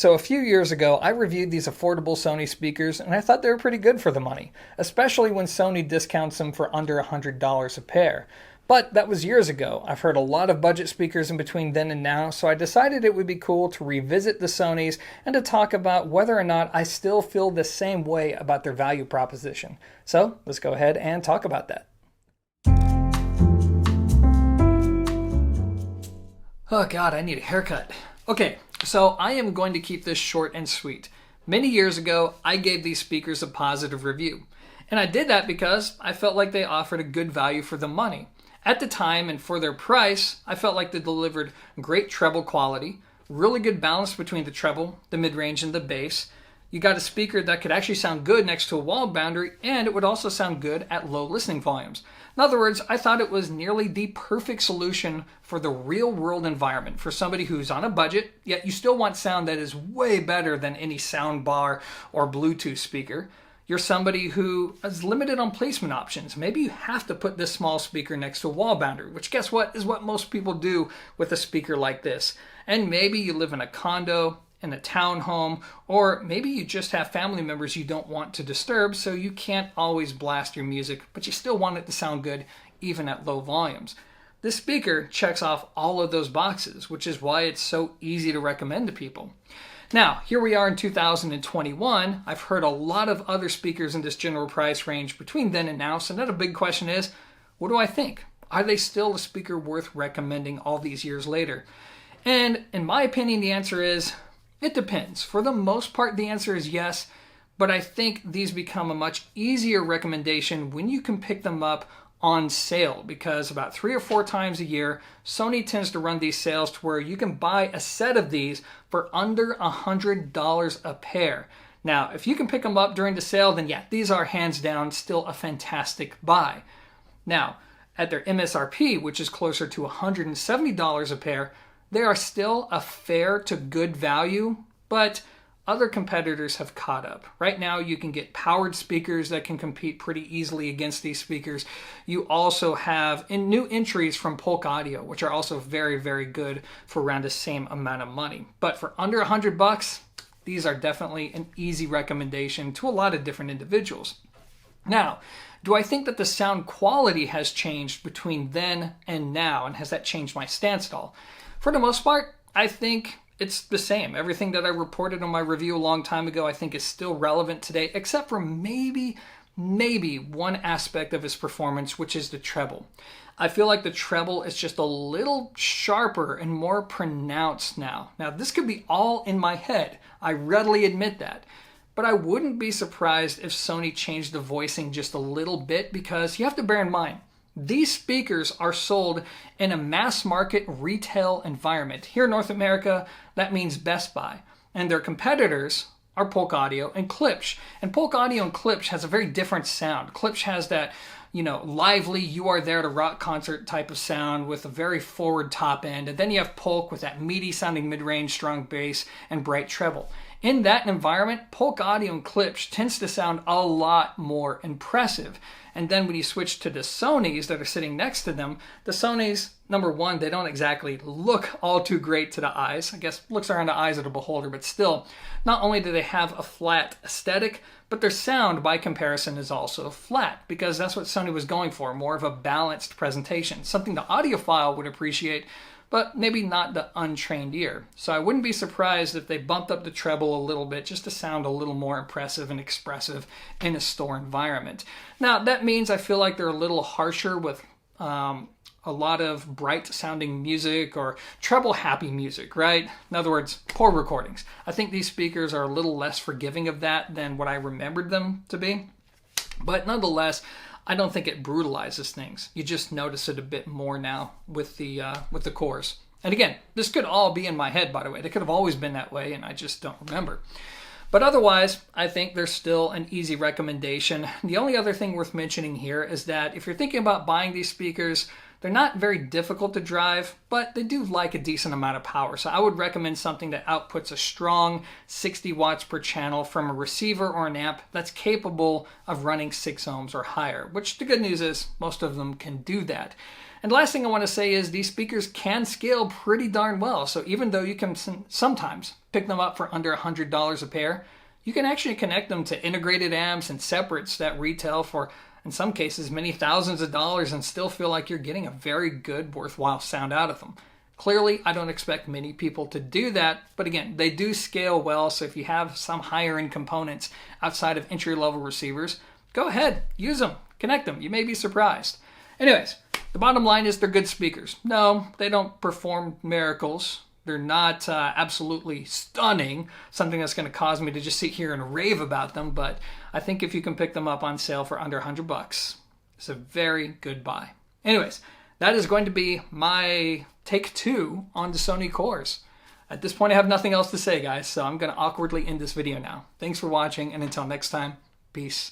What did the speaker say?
So a few years ago, I reviewed these affordable Sony speakers and I thought they were pretty good for the money, especially when Sony discounts them for under $100 a pair. But that was years ago. I've heard a lot of budget speakers in between then and now, so I decided it would be cool to revisit the Sonys and to talk about whether or not I still feel the same way about their value proposition. So let's go ahead and talk about that. Oh God, I need a haircut. Okay, so I am going to keep this short and sweet. Many years ago, I gave these speakers a positive review. And I did that because I felt like they offered a good value for the money. At the time and for their price, I felt like they delivered great treble quality, really good balance between the treble, the mid-range, and the bass. You got a speaker that could actually sound good next to a wall boundary, and it would also sound good at low listening volumes. In other words, I thought it was nearly the perfect solution for the real-world environment, for somebody who's on a budget, yet you still want sound that is way better than any sound bar or Bluetooth speaker. You're somebody who is limited on placement options. Maybe you have to put this small speaker next to a wall boundary, which guess what is what most people do with a speaker like this. And maybe you live in a condo, in a townhome, or maybe you just have family members you don't want to disturb, so you can't always blast your music, but you still want it to sound good even at low volumes. This speaker checks off all of those boxes, which is why it's so easy to recommend to people. Now, here we are in 2021. I've heard a lot of other speakers in this general price range between then and now, so now the big question is, what do I think? Are they still a speaker worth recommending all these years later? And in my opinion, the answer is, it depends. For the most part, the answer is yes, but I think these become a much easier recommendation when you can pick them up on sale, because about 3 or 4 times a year, Sony tends to run these sales to where you can buy a set of these for under $100 a pair. Now, if you can pick them up during the sale, then yeah, these are hands down still a fantastic buy. Now, at their MSRP, which is closer to $170 a pair, they are still a fair to good value, but other competitors have caught up. Right now, you can get powered speakers that can compete pretty easily against these speakers. You also have new entries from Polk Audio, which are also very, very good for around the same amount of money. But for under $100, these are definitely an easy recommendation to a lot of different individuals. Now, do I think that the sound quality has changed between then and now, and has that changed my stance at all? For the most part, I think it's the same. Everything that I reported on my review a long time ago, I think is still relevant today, except for maybe one aspect of his performance, which is the treble. I feel like the treble is just a little sharper and more pronounced now. Now, this could be all in my head. I readily admit that. But I wouldn't be surprised if Sony changed the voicing just a little bit, because you have to bear in mind, these speakers are sold in a mass market retail environment. Here in North America, that means Best Buy. And their competitors are Polk Audio and Klipsch. And Polk Audio and Klipsch has a very different sound. Klipsch has that, lively, you are there at a rock concert type of sound with a very forward top end. And then you have Polk with that meaty sounding mid-range, strong bass, and bright treble. In that environment, Polk Audio and Klipsch tends to sound a lot more impressive. And then when you switch to the Sonys that are sitting next to them, the Sonys, number one, they don't exactly look all too great to the eyes. I guess looks are in the eyes of the beholder, but still, not only do they have a flat aesthetic, but their sound by comparison is also flat, because that's what Sony was going for, more of a balanced presentation, something the audiophile would appreciate, but maybe not the untrained ear. So I wouldn't be surprised if they bumped up the treble a little bit just to sound a little more impressive and expressive in a store environment. Now, that means I feel like they're a little harsher with a lot of bright sounding music or treble happy music, right? In other words, poor recordings. I think these speakers are a little less forgiving of that than what I remembered them to be. But nonetheless, I don't think it brutalizes things. You just notice it a bit more now with the cores. And again, this could all be in my head, by the way. They could have always been that way, and I just don't remember. But otherwise, I think they're still an easy recommendation. The only other thing worth mentioning here is that if you're thinking about buying these speakers, They're not very difficult to drive, but they do like a decent amount of power. So I would recommend something that outputs a strong 60 watts per channel from a receiver or an amp that's capable of running 6 ohms or higher, which the good news is most of them can do that. And the last thing I want to say is these speakers can scale pretty darn well. So even though you can sometimes pick them up for under $100 a pair, you can actually connect them to integrated amps and separates that retail for, in some cases, many thousands of dollars and still feel like you're getting a very good, worthwhile sound out of them. Clearly, I don't expect many people to do that, but again, they do scale well. So if you have some higher end components outside of entry-level receivers, go ahead, use them, connect them. You may be surprised. Anyways, the bottom line is they're good speakers. No, they don't perform miracles. They're not absolutely stunning, something that's going to cause me to just sit here and rave about them, but I think if you can pick them up on sale for under $100, it's a very good buy. Anyways, that is going to be my take 2 on the Sony cores. At this point, I have nothing else to say, guys, so I'm going to awkwardly end this video now. Thanks for watching, and until next time, peace